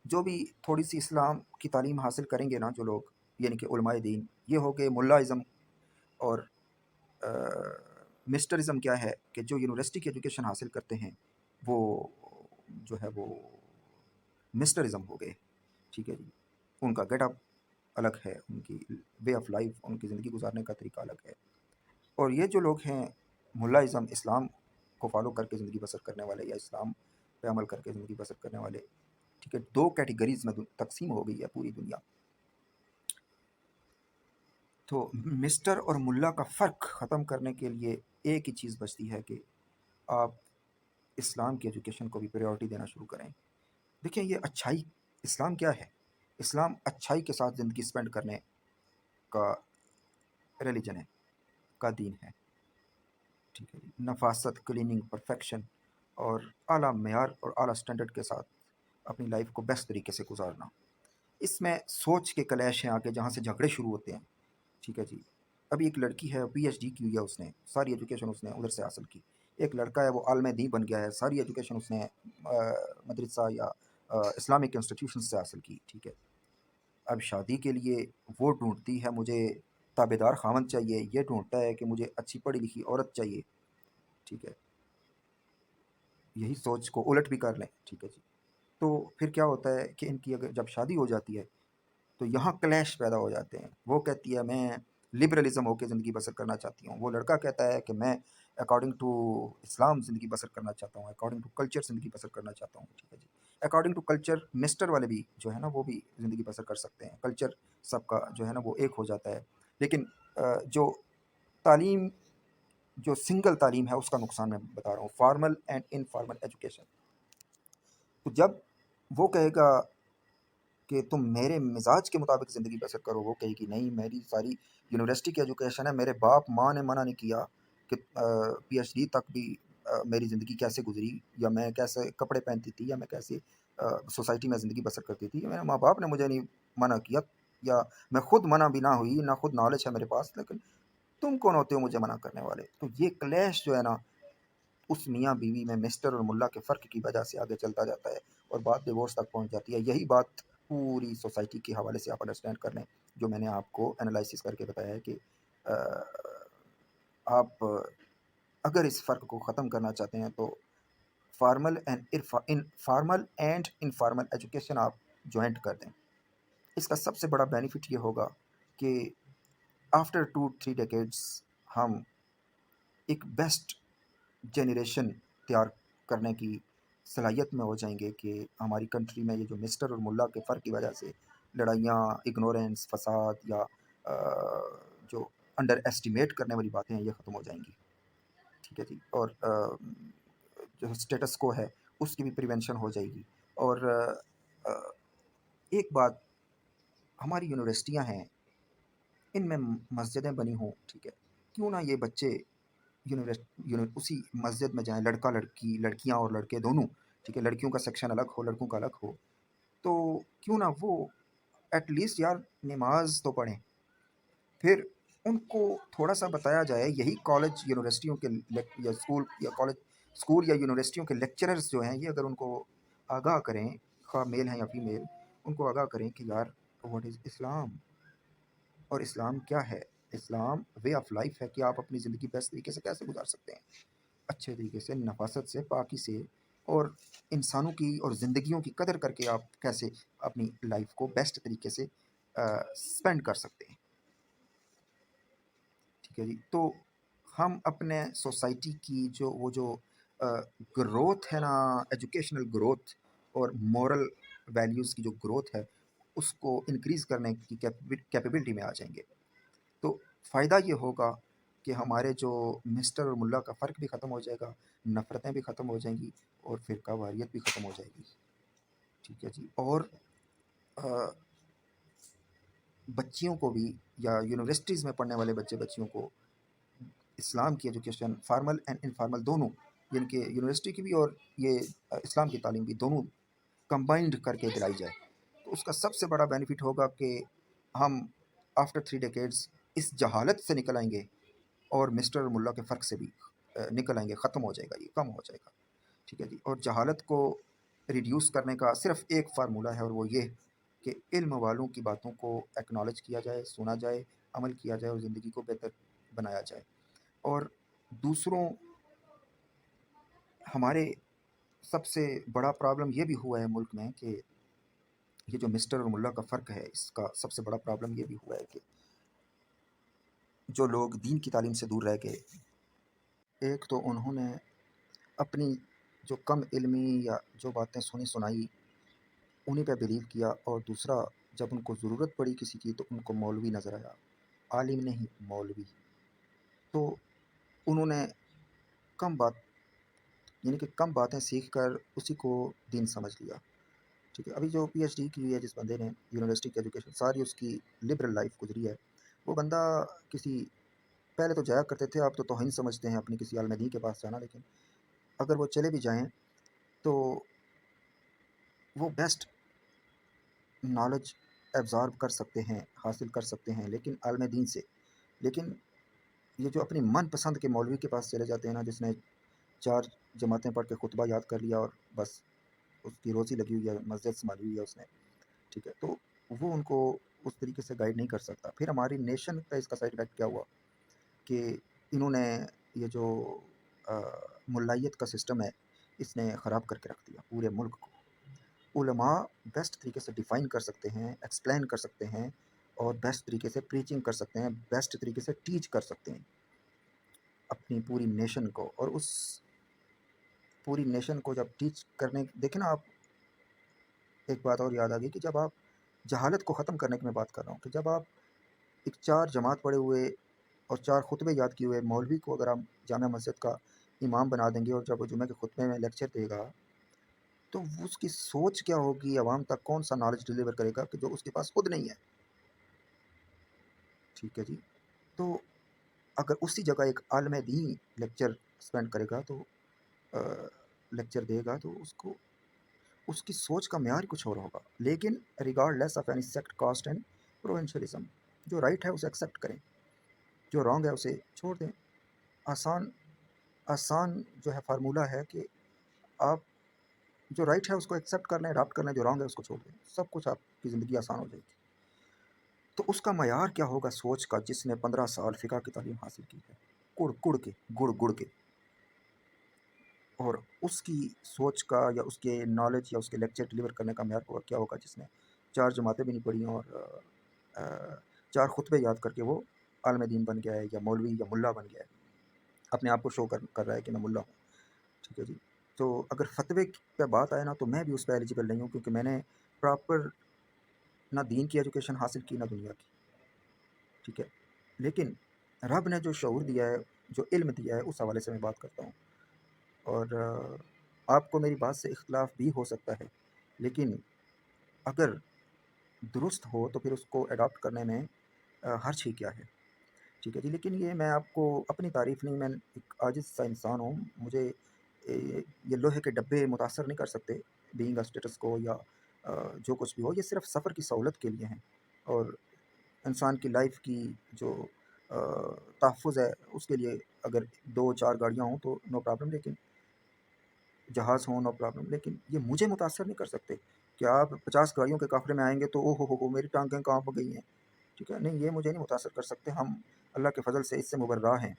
جو بھی تھوڑی سی اسلام کی تعلیم حاصل کریں گے نا جو لوگ، یعنی کہ علماء دین، یہ ہو کہ ملا ازم اور مسٹرزم کیا ہے کہ جو یونیورسٹی کی ایجوکیشن حاصل کرتے ہیں وہ جو ہے وہ مسٹرزم ہو گئے، ٹھیک ہے جی. ان کا گیٹ اپ الگ ہے، ان کی وے آف لائف، ان کی زندگی گزارنے کا طریقہ الگ ہے. اور یہ جو لوگ ہیں ملاازم، اسلام کو فالو کر کے زندگی بسر کرنے والے یا اسلام پہ عمل کر کے زندگی بسر کرنے والے، ٹھیک ہے، دو کیٹیگریز میں تقسیم ہو گئی ہے پوری دنیا. تو مسٹر اور ملا کا فرق ختم کرنے کے لیے ایک ہی چیز بچتی ہے کہ آپ اسلام کی ایجوکیشن کو بھی پریورٹی دینا شروع کریں. دیکھیں یہ اچھائی، اسلام کیا ہے؟ اسلام اچھائی کے ساتھ زندگی سپینڈ کرنے کا ریلیجن ہے، کا دین ہے، ٹھیک ہے. نفاست، کلیننگ، پرفیکشن اور اعلیٰ معیار اور اعلیٰ سٹینڈرڈ کے ساتھ اپنی لائف کو بیسٹ طریقے سے گزارنا. اس میں سوچ کے کلیش ہیں آگے جہاں سے جھگڑے شروع ہوتے ہیں، ٹھیک ہے جی. ابھی ایک لڑکی ہے، پی ایچ ڈی کی ہوئی ہے، اس نے ساری ایجوکیشن اس نے ادھر سے حاصل کی. ایک لڑکا ہے، وہ عالم دین بن گیا ہے، ساری ایجوکیشن اس نے مدرسہ یا اسلامک انسٹیٹیوشن سے حاصل کی، ٹھیک ہے. اب شادی کے لیے وہ ڈھونڈتی ہے مجھے تابے دار خاوند چاہیے، یہ ڈھونڈتا ہے کہ مجھے اچھی پڑھی لکھی عورت چاہیے، ٹھیک ہے. یہی سوچ کو الٹ بھی کر لیں، ٹھیک ہے جی. تو پھر کیا ہوتا ہے کہ ان کی اگر جب شادی ہو جاتی ہے تو یہاں کلیش پیدا ہو جاتے ہیں. وہ کہتی ہے میں لبرلزم ہو کے زندگی بسر کرنا چاہتی ہوں، وہ لڑکا کہتا ہے کہ میں اکارڈنگ ٹو اسلام زندگی بسر کرنا چاہتا ہوں، اکارڈنگ ٹو کلچر زندگی بسر کرنا چاہتا ہوں، ٹھیک ہے جی. اکارڈنگ ٹو کلچر مسٹر والے بھی جو ہے نا وہ بھی زندگی بسر کر سکتے ہیں، کلچر سب کا جو ہے نا وہ ایک ہو جاتا ہے. لیکن جو تعلیم، جو سنگل تعلیم ہے اس کا نقصان میں بتا رہا ہوں، فارمل اینڈ انفارمل ایجوکیشن. تو جب وہ کہے گا کہ تم میرے مزاج کے مطابق زندگی بسر کرو، وہ کہے گی نہیں، میری ساری یونیورسٹی کی ایجوکیشن ہے، میرے باپ ماں نے منع نہیں کیا کہ پی ایچ ڈی تک بھی میری زندگی کیسے گزری، یا میں کیسے کپڑے پہنتی تھی، یا میں کیسے سوسائٹی میں زندگی بسر کرتی تھی. میرے ماں باپ نے مجھے نہیں منع کیا، یا میں خود منع بھی نہ ہوئی، نہ خود نالج ہے میرے پاس، لیکن تم کون ہوتے ہو مجھے منع کرنے والے. تو یہ کلیش جو ہے نا اس میاں بیوی میں مسٹر اور ملا کے فرق کی وجہ سے آگے چلتا جاتا ہے اور بات ڈیورس تک پہنچ جاتی ہے. یہی بات پوری سوسائٹی کے حوالے سے آپ انڈرسٹینڈ کر لیں، جو میں نے آپ کو انالائسس کر کے بتایا ہے کہ آپ اگر اس فرق کو ختم کرنا چاہتے ہیں تو فارمل اینڈ انفارمل ایجوکیشن آپ جوائنٹ کر دیں. اس کا سب سے بڑا بینیفٹ یہ ہوگا کہ آفٹر 2-3 ڈیکیڈس ہم ایک بیسٹ جنریشن تیار کرنے کی صلاحیت میں ہو جائیں گے کہ ہماری کنٹری میں یہ جو مسٹر اور ملا کے فرق کی وجہ سے لڑائیاں، اگنورینس، فساد یا جو انڈر ایسٹیمیٹ کرنے والی باتیں ہیں یہ ختم ہو جائیں گی، ٹھیک ہے جی، اور جو اسٹیٹس کو ہے اس کی بھی پریونشن ہو جائے گی۔ اور ایک بات، ہماری یونیورسٹیاں ہیں، ان میں مسجدیں بنی ہوں، ٹھیک ہے، کیوں نہ یہ بچے اسی مسجد میں جائیں، لڑکا لڑکی، لڑکیاں اور لڑکے دونوں، ٹھیک ہے، لڑکیوں کا سیکشن الگ ہو، لڑکوں کا الگ ہو، تو کیوں نہ وہ ایٹ لیسٹ یار نماز تو پڑھیں۔ پھر ان کو تھوڑا سا بتایا جائے، یہی کالج یونیورسٹیوں کے یا اسکول یا کالج اسکول یا یونیورسٹیوں کے لیکچررز جو ہیں، یہ اگر ان کو آگاہ کریں، خواہ میل ہیں یا فیمیل، ان کو آگاہ کریں کہ یار واٹ از اسلام، اور اسلام کیا ہے، اسلام وے آف لائف ہے کہ آپ اپنی زندگی بیسٹ طریقے سے کیسے گزار سکتے ہیں، اچھے طریقے سے، نفاست سے، پاکی سے، اور انسانوں کی اور زندگیوں کی قدر کر کے آپ کیسے اپنی لائف کو بیسٹ طریقے سے اسپینڈ کر سکتے ہیں، ٹھیک ہے جی۔ تو ہم اپنے سوسائٹی کی جو گروتھ ہے نا، ایجوکیشنل گروتھ اور مورل ویلیوز کی جو گروتھ ہے، اس کو انکریز کرنے کی کیپیبلٹی میں آ جائیں گے، تو فائدہ یہ ہوگا کہ ہمارے جو مسٹر اور ملا کا فرق بھی ختم ہو جائے گا، نفرتیں بھی ختم ہو جائیں گی، اور فرقہ واریت بھی ختم ہو جائے گی، ٹھیک ہے جی۔ اور بچیوں کو بھی، یا یونیورسٹیز میں پڑھنے والے بچیوں کو اسلام کی ایجوکیشن، فارمل اینڈ انفارمل دونوں، یعنی کہ یونیورسٹی کی بھی اور یہ اسلام کی تعلیم بھی، دونوں کمبائنڈ کر کے دلائی جائے، تو اس کا سب سے بڑا بینیفٹ ہوگا کہ ہم آفٹر 3 ڈیکیڈز اس جہالت سے نکل آئیں گے، اور مسٹر اور ملا کے فرق سے بھی نکل آئیں گے، ختم ہو جائے گا، یہ کم ہو جائے گا، ٹھیک ہے جی۔ اور جہالت کو ریڈیوس کرنے کا صرف ایک فارمولہ ہے، اور وہ یہ کہ علم والوں کی باتوں کو ایکنالج کیا جائے، سنا جائے، عمل کیا جائے، اور زندگی کو بہتر بنایا جائے۔ اور دوسروں، ہمارے سب سے بڑا پرابلم یہ بھی ہوا ہے ملک میں کہ یہ جو مسٹر اور ملا کا فرق ہے، اس کا سب سے بڑا پرابلم یہ بھی ہوا ہے کہ جو لوگ دین کی تعلیم سے دور رہ گئے، ایک تو انہوں نے اپنی جو کم علمی یا جو باتیں سنی سنائی انہیں پہ بلیو کیا، اور دوسرا جب ان کو ضرورت پڑی کسی کی تو ان کو مولوی نظر آیا، عالم نہیں مولوی، تو انہوں نے کم بات، یعنی کہ کم باتیں سیکھ کر اسی کو دین سمجھ لیا، ٹھیک ہے۔ ابھی جو پی ایچ ڈی کی ہوئی ہے جس بندے نے، یونیورسٹی کی ایجوکیشن ساری اس کی لبرل لائف گزری ہے، وہ بندہ کسی، پہلے تو جایا کرتے تھے، آپ تو توہین سمجھتے ہیں اپنی کسی عالم دین کے پاس جانا، لیکن اگر وہ چلے بھی جائیں تو وہ بیسٹ نالج ایبزارب کر سکتے ہیں، حاصل کر سکتے ہیں، لیکن عالم دین سے۔ لیکن یہ جو اپنی من پسند کے مولوی کے پاس چلے جاتے ہیں نا، جس نے 4 جماعتیں پڑھ کے خطبہ یاد کر لیا اور بس اس کی روزی لگی ہوئی ہے، مسجد سنبھالی ہوئی ہے اس نے، ٹھیک ہے، تو وہ ان کو اس طریقے سے گائیڈ نہیں کر سکتا۔ پھر ہماری نیشن پہ اس کا سائڈ افیکٹ کیا ہوا کہ انہوں نے یہ جو ملائیت کا سسٹم ہے، اس نے خراب کر کے رکھ دیا پورے ملک کو۔ علماء بیسٹ طریقے سے ڈیفائن کر سکتے ہیں، ایکسپلین کر سکتے ہیں، اور بیسٹ طریقے سے پریچنگ کر سکتے ہیں، بیسٹ طریقے سے ٹیچ کر سکتے ہیں اپنی پوری نیشن کو، اور اس پوری نیشن کو جب ٹیچ کرنے، دیکھیں نا آپ، ایک بات اور یاد آ گئی کہ جب آپ جہالت کو ختم کرنے کی میں بات کر رہا ہوں، کہ جب آپ ایک 4 جماعت پڑھے ہوئے اور 4 خطبے یاد کیے ہوئے مولوی کو اگر آپ جامع مسجد کا امام بنا دیں گے، اور جب وہ جمعہ کے خطبے میں لیکچر دے گا تو اس کی سوچ کیا ہوگی، عوام تک کون سا نالج ڈلیور کرے گا کہ جو اس کے پاس خود نہیں ہے، ٹھیک ہے جی۔ تو اگر اسی جگہ ایک عالم دین لیکچر اسپینڈ کرے گا، تو لیکچر دے گا، تو اس کی سوچ کا معیار کچھ اور ہوگا۔ لیکن regardless of any sect, caste and provincialism, جو رائٹ ہے اسے ایکسیپٹ کریں، جو رانگ ہے اسے چھوڑ دیں۔ آسان جو ہے فارمولہ ہے کہ آپ جو رائٹ ہے اس کو ایکسیپٹ کر لیں، اڈاپٹ کر لیں، جو رانگ ہے اس کو چھوڑ دیں، سب کچھ آپ کی زندگی آسان ہو جائے گی۔ تو اس کا معیار کیا ہوگا سوچ کا، جس نے 15 سال فقہ کی تعلیم حاصل کی ہے، گڑ کے، اور اس کی سوچ کا یا اس کے نالج یا اس کے لیکچر ڈلیور کرنے کا معیار کیا ہوگا جس نے 4 جماعتیں بھی نہیں پڑھی اور 4 خطبے یاد کر کے وہ عالم دین بن گیا ہے، یا مولوی یا ملا بن گیا ہے، اپنے آپ کو شو کر رہا ہے کہ میں ملا ہوں، ٹھیک ہے جی۔ تو اگر فتوے پہ بات آئے نا، تو میں بھی اس پہ ایلیجیبل نہیں ہوں، کیونکہ میں نے پراپر نہ دین کی ایجوکیشن حاصل کی، نہ دنیا کی، ٹھیک ہے۔ لیکن رب نے جو شعور دیا ہے، جو علم دیا ہے، اس حوالے سے میں بات کرتا ہوں۔ اور آپ کو میری بات سے اختلاف بھی ہو سکتا ہے، لیکن اگر درست ہو تو پھر اس کو اڈاپٹ کرنے میں حرج ہی کیا ہے؟ ٹھیک ہے جی، لیکن یہ میں آپ کو اپنی تعریف نہیں، میں ایک عاجز سا انسان ہوں، مجھے یہ لوہے کے ڈبے متاثر نہیں کر سکتے، بینگ اے اسٹیٹس کو یا جو کچھ بھی ہو، یہ صرف سفر کی سہولت کے لیے ہیں، اور انسان کی لائف کی جو تحفظ ہے اس کے لیے اگر 2-4 گاڑیاں ہوں تو نو پرابلم، لیکن جہاز ہوں نو پرابلم، لیکن یہ مجھے متاثر نہیں کر سکتے کہ آپ 50 گاڑیوں کے قافلے میں آئیں گے تو او ہو میری ٹانگیں کہاں پہ گئی ہیں، ٹھیک ہے، نہیں، یہ مجھے نہیں متاثر کر سکتے، ہم اللہ کے فضل سے اس سے مبرہ ہیں،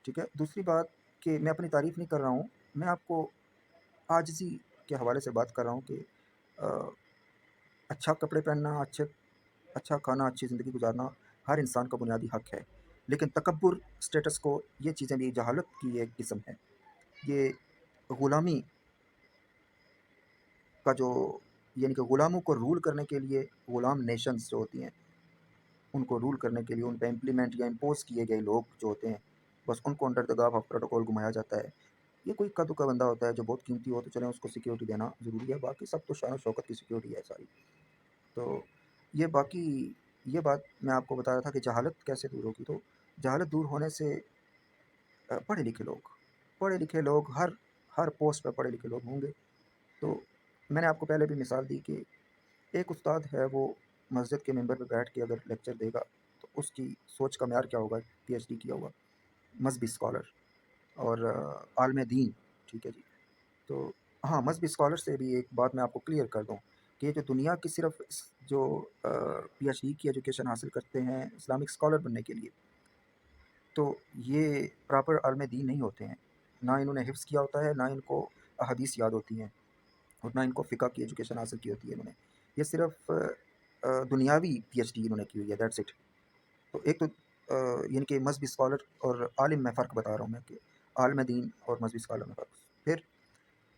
ٹھیک ہے۔ دوسری بات کہ میں اپنی تعریف نہیں کر رہا ہوں، میں آپ کو عاجزی کے حوالے سے بات کر رہا ہوں کہ آ، اچھا کپڑے پہننا، اچھا کھانا، اچھی زندگی گزارنا ہر انسان کا بنیادی حق ہے، لیکن تکبر، اسٹیٹس کو، یہ چیزیں بھی جہالت کی ایک قسم ہے، یہ غلامی کا جو، یعنی کہ غلاموں کو رول کرنے کے لیے، غلام نیشنز جو ہوتی ہیں ان کو رول کرنے کے لیے ان پہ امپلیمنٹ یا امپوز کیے گئے لوگ جو ہوتے ہیں، بس ان کو under the garb of protocol گھمایا جاتا ہے۔ یہ کوئی کدو کا بندہ ہوتا ہے جو بہت قیمتی ہو تو چلیں اس کو سیکیورٹی دینا ضروری ہے، باقی سب تو شان و شوکت کی سیکیورٹی ہے ساری۔ تو یہ باقی یہ بات میں آپ کو بتا رہا تھا کہ جہالت کیسے دور ہوگی، تو جہالت دور ہونے سے پڑھے لکھے لوگ ہر پوسٹ پہ پڑھے لکھے لوگ ہوں گے۔ تو میں نے آپ کو پہلے بھی مثال دی کہ ایک استاد ہے، وہ مسجد کے ممبر پہ بیٹھ کے اگر لیکچر دے گا تو اس کی سوچ کا معیار کیا ہوگا؟ پی ایچ ڈی کیا ہوا مذہبی اسکالر اور عالم دین، ٹھیک ہے جی۔ تو ہاں، مذہبی اسکالر سے بھی ایک بات میں آپ کو کلیئر کر دوں کہ جو دنیا کی صرف جو پی ایچ ڈی کی ایجوکیشن حاصل کرتے ہیں اسلامک اسکالر بننے کے لیے، تو یہ پراپر عالم دین نہیں ہوتے ہیں، نہ انہوں نے حفظ کیا ہوتا ہے، نہ ان کو احادیث یاد ہوتی ہیں، اور نہ ان کو فقہ کی ایجوکیشن حاصل کی ہوتی ہے انہوں نے، یہ صرف دنیاوی پی ایچ ڈی انہوں نے کی ہوئی ہے، دیٹس اٹ۔ تو ایک تو یعنی کہ مذہبی اسکالر اور عالم میں فرق بتا رہا ہوں میں کہ عالم دین اور مذہبی اسکالر میں فرق۔ پھر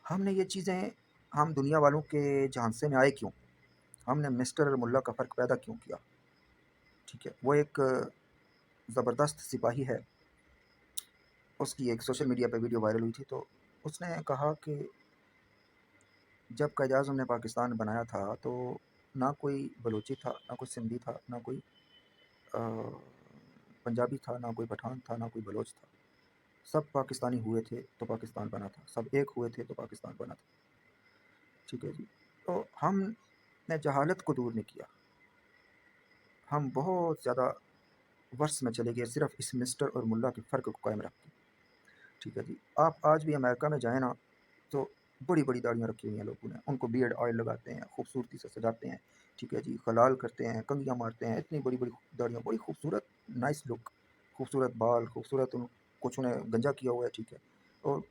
ہم نے یہ چیزیں، ہم دنیا والوں کے جھانسے میں آئے کیوں؟ ہم نے مسٹر اور ملا کا فرق پیدا کیوں کیا؟ ٹھیک ہے، وہ ایک زبردست سپاہی ہے، اس کی ایک سوشل میڈیا پہ ویڈیو وائرل ہوئی تھی، تو اس نے کہا کہ جب قائد اعظم نے پاکستان بنایا تھا تو نہ کوئی بلوچی تھا، نہ کوئی سندھی تھا، نہ کوئی پنجابی تھا، نہ کوئی پٹھان تھا، نہ کوئی بلوچ تھا، سب پاکستانی ہوئے تھے تو پاکستان بنا تھا، سب ایک ہوئے تھے تو پاکستان بنا تھا، ٹھیک ہے جی۔ تو ہم نے جہالت کو دور نہیں کیا، ہم بہت زیادہ ورس میں چلے گئے صرف اس مسٹر اور ملا کے فرق کو قائم رکھ کے، ٹھیک ہے جی۔ آپ آج بھی امریکہ میں جائیں نا تو بڑی بڑی داڑیاں رکھی ہوئی ہیں لوگوں نے، ان کو بیئرڈ آئل لگاتے ہیں، خوبصورتی سے سجاتے ہیں، ٹھیک ہے جی، خلال کرتے ہیں، کنگھیاں مارتے ہیں، اتنی بڑی بڑی داڑیاں، بڑی خوبصورت، نائس لک، خوبصورت بال، خوبصورت، ان کچھ انہیں گنجا کیا ہوا ہے، ٹھیک ہے، اور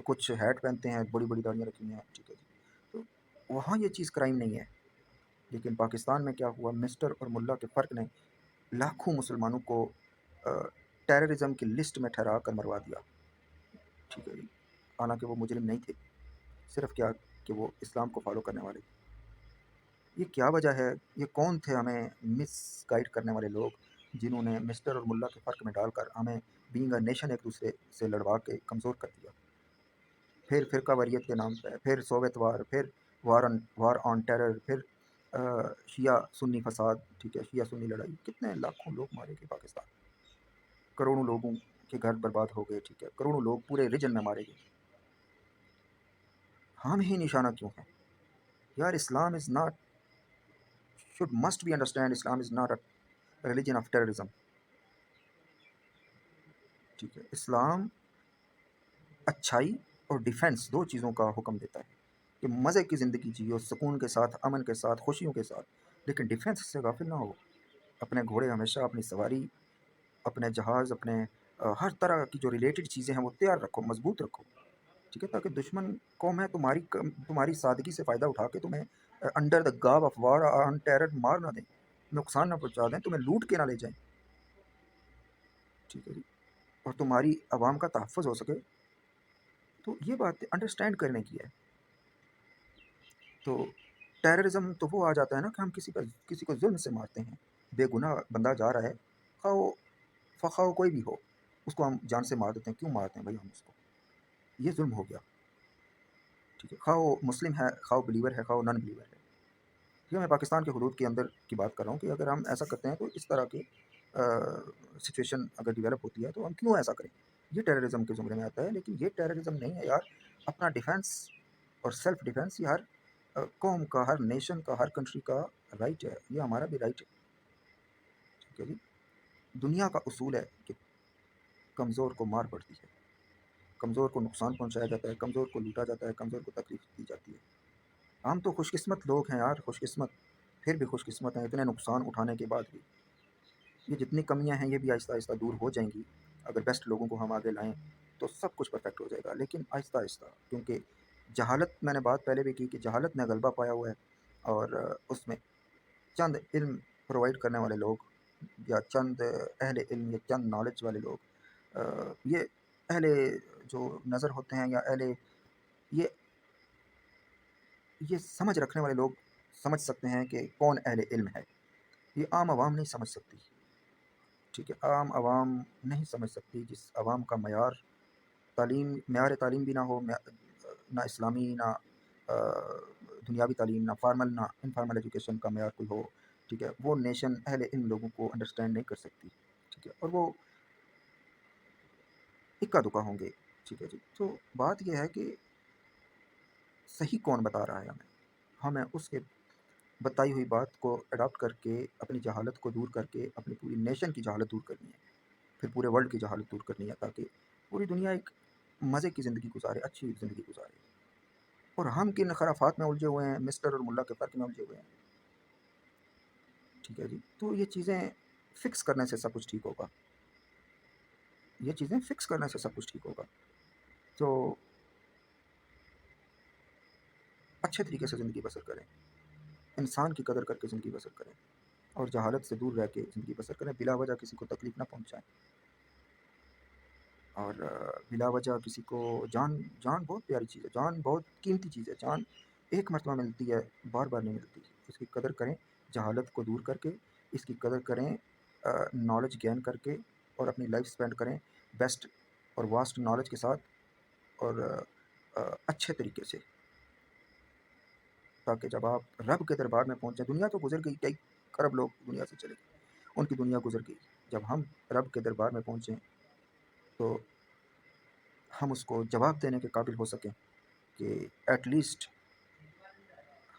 کچھ ہیٹ پہنتے ہیں، بڑی بڑی داڑیاں رکھی ہوئی ہیں، ٹھیک ہے جی۔ تو وہاں یہ چیز کرائم نہیں ہے، لیکن پاکستان میں کیا ہوا، مسٹر اور ملا کے فرق نے لاکھوں مسلمانوں کو ٹیررزم کی لسٹ میں ٹھہرا کر مروا دیا، ٹھیک ہے جی، حالانکہ وہ مجرم نہیں تھے، صرف کیا کہ وہ اسلام کو فالو کرنے والے تھے۔ یہ کیا وجہ ہے؟ یہ کون تھے ہمیں مس گائیڈ کرنے والے لوگ جنہوں نے مسٹر اور ملا کے فرق میں ڈال کر ہمیں بینگ اے نیشن ایک دوسرے سے لڑوا کے کمزور کر دیا؟ پھر فرقہ واریت کے نام پہ، پھر سوویت وار، پھر وار آن ٹیرر، پھر شیعہ سنی فساد، ٹھیک ہے، شیعہ سنی لڑائی، کتنے لاکھوں لوگ مارے گئے پاکستان، کروڑوں لوگوں کے گھر برباد ہو گئے، ٹھیک ہے، کروڑوں لوگ پورے ریجن میں مارے گئے، ہم ہی نشانہ کیوں ہیں یار؟ Islam is not, should must be understand Islam is not a religion of terrorism، ٹھیک ہے، اسلام اچھائی اور ڈیفنس دو چیزوں کا حکم دیتا ہے کہ مزے کی زندگی جیو، سکون کے ساتھ، امن کے ساتھ، خوشیوں کے ساتھ، لیکن ڈیفنس سے غافل نہ ہو، اپنے گھوڑے ہمیشہ، اپنی سواری، اپنے جہاز، اپنے ہر طرح کی جو ریلیٹڈ چیزیں ہیں وہ تیار رکھو، مضبوط رکھو، ٹھیک ہے، تاکہ دشمن قوم ہے تمہاری سادگی سے فائدہ اٹھا کے تمہیں under the garb of war on terror مار نہ دیں، نقصان نہ پہنچا دیں، تمہیں لوٹ کے نہ لے جائیں، ٹھیک ہے جی، اور تمہاری عوام کا تحفظ ہو سکے، تو یہ بات انڈرسٹینڈ کرنے کی ہے۔ تو ٹیررزم تو وہ آ جاتا ہے نا کہ ہم کسی کو ظلم سے مارتے ہیں، بے گناہ بندہ جا رہا ہے، خواہ وہ خواہ وہ کوئی بھی ہو، اس کو ہم جان سے مار دیتے ہیں. کیوں مارتے ہیں بھائی ہم اس کو؟ یہ ظلم ہو گیا. ٹھیک ہے، خواہ وہ مسلم ہے، خواہ وہ بلیور ہے، خواہ وہ نان بلیور ہے. ٹھیک ہے، میں پاکستان کے حدود کے اندر کی بات کر رہا ہوں کہ اگر ہم ایسا کرتے ہیں تو اس طرح کی سچویشن اگر ڈیولپ ہوتی ہے تو ہم کیوں ایسا کریں؟ یہ ٹیررزم کے زمرے میں آتا ہے، لیکن یہ ٹیررزم نہیں ہے یار. اپنا ڈیفینس اور سیلف ڈیفینس یہ ہر قوم کا، ہر نیشن کا، ہر کنٹری کا رائٹ ہے. یہ ہمارا بھی رائٹ ہے. ٹھیک ہے جی. دنیا کا اصول ہے کہ کمزور کو مار پڑتی ہے، کمزور کو نقصان پہنچایا جاتا ہے، کمزور کو لوٹا جاتا ہے، کمزور کو تکلیف دی جاتی ہے. ہم تو خوش قسمت لوگ ہیں یار، خوش قسمت. پھر بھی خوش قسمت ہیں اتنے نقصان اٹھانے کے بعد بھی. یہ جتنی کمیاں ہیں یہ بھی آہستہ آہستہ دور ہو جائیں گی. اگر بیسٹ لوگوں کو ہم آگے لائیں تو سب کچھ پرفیکٹ ہو جائے گا، لیکن آہستہ آہستہ. کیونکہ جہالت، میں نے بات پہلے بھی کی کہ جہالت نے غلبہ پایا ہوا ہے، اور اس میں چند علم پرووائڈ کرنے والے لوگ، یا چند اہل علم، یا چند نالج والے لوگ، یہ اہل جو نظر ہوتے ہیں، یا اہل یہ یہ سمجھ رکھنے والے لوگ سمجھ سکتے ہیں کہ کون اہل علم ہے. یہ عام عوام نہیں سمجھ سکتی. ٹھیک ہے، عام عوام نہیں سمجھ سکتی. جس عوام کا معیار تعلیم بھی نہ ہو، نہ اسلامی، نہ دنیاوی تعلیم، نہ فارمل نہ انفارمل ایجوکیشن کا معیار کوئی ہو. ٹھیک ہے، وہ نیشن اہل علم لوگوں کو انڈرسٹینڈ نہیں کر سکتی. ٹھیک ہے، اور وہ اکا دکا ہوں گے. ٹھیک ہے جی. تو بات یہ ہے کہ صحیح کون بتا رہا ہے ہمیں. ہمیں اس کے بتائی ہوئی بات کو اڈاپٹ کر کے اپنی جہالت کو دور کر کے اپنی پوری نیشن کی جہالت دور کرنی ہے، پھر پورے ورلڈ کی جہالت دور کرنی ہے، تاکہ پوری دنیا ایک مزے کی زندگی گزارے، اچھی زندگی گزارے. اور ہم کن خرافات میں الجھے ہوئے ہیں، مسٹر اور ملا کے فرق میں الجھے ہوئے ہیں. ٹھیک ہے جی. تو یہ چیزیں فکس کرنے سے سب کچھ ٹھیک ہوگا. یہ چیزیں فکس کرنے سے سب کچھ ٹھیک ہوگا. تو اچھے طریقے سے زندگی بسر کریں، انسان کی قدر کر کے زندگی بسر کریں، اور جہالت سے دور رہ کے زندگی بسر کریں. بلا وجہ کسی کو تکلیف نہ پہنچائیں، اور بلا وجہ کسی کو جان بہت پیاری چیز ہے، جان بہت قیمتی چیز ہے. جان ایک مرتبہ ملتی ہے، بار بار نہیں ملتی. اس کی قدر کریں جہالت کو دور کر کے. اس کی قدر کریں نالج گین کر کے، اور اپنی لائف اسپینڈ کریں بیسٹ اور واسٹ نالج کے ساتھ، اور اچھے طریقے سے، تاکہ جب آپ رب کے دربار میں پہنچیں. دنیا تو گزر گئی، کئی ارب لوگ دنیا سے چلے گئے، ان کی دنیا گزر گئی. جب ہم رب کے دربار میں پہنچیں تو ہم اس کو جواب دینے کے قابل ہو سکیں کہ ایٹ لیسٹ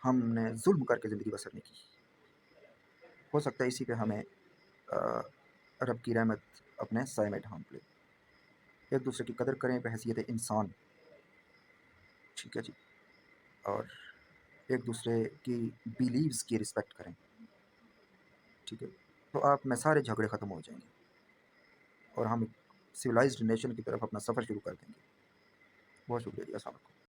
ہم نے ظلم کر کے زندگی بسر نہیں کی. ہو سکتا ہے اسی پہ ہمیں رب کی رحمت اپنے سائے میں ڈھانپ لے. ایک دوسرے کی قدر کریں بحیثیت انسان. ٹھیک ہے جی. اور ایک دوسرے کی بیلیوز کی رسپیکٹ کریں. ٹھیک ہے. تو آپ میں سارے جھگڑے ختم ہو جائیں گے، اور ہم ایک سویلائزڈ نیشن کی طرف اپنا سفر شروع کر دیں گے. بہت شکریہ جی. السلام علیکم.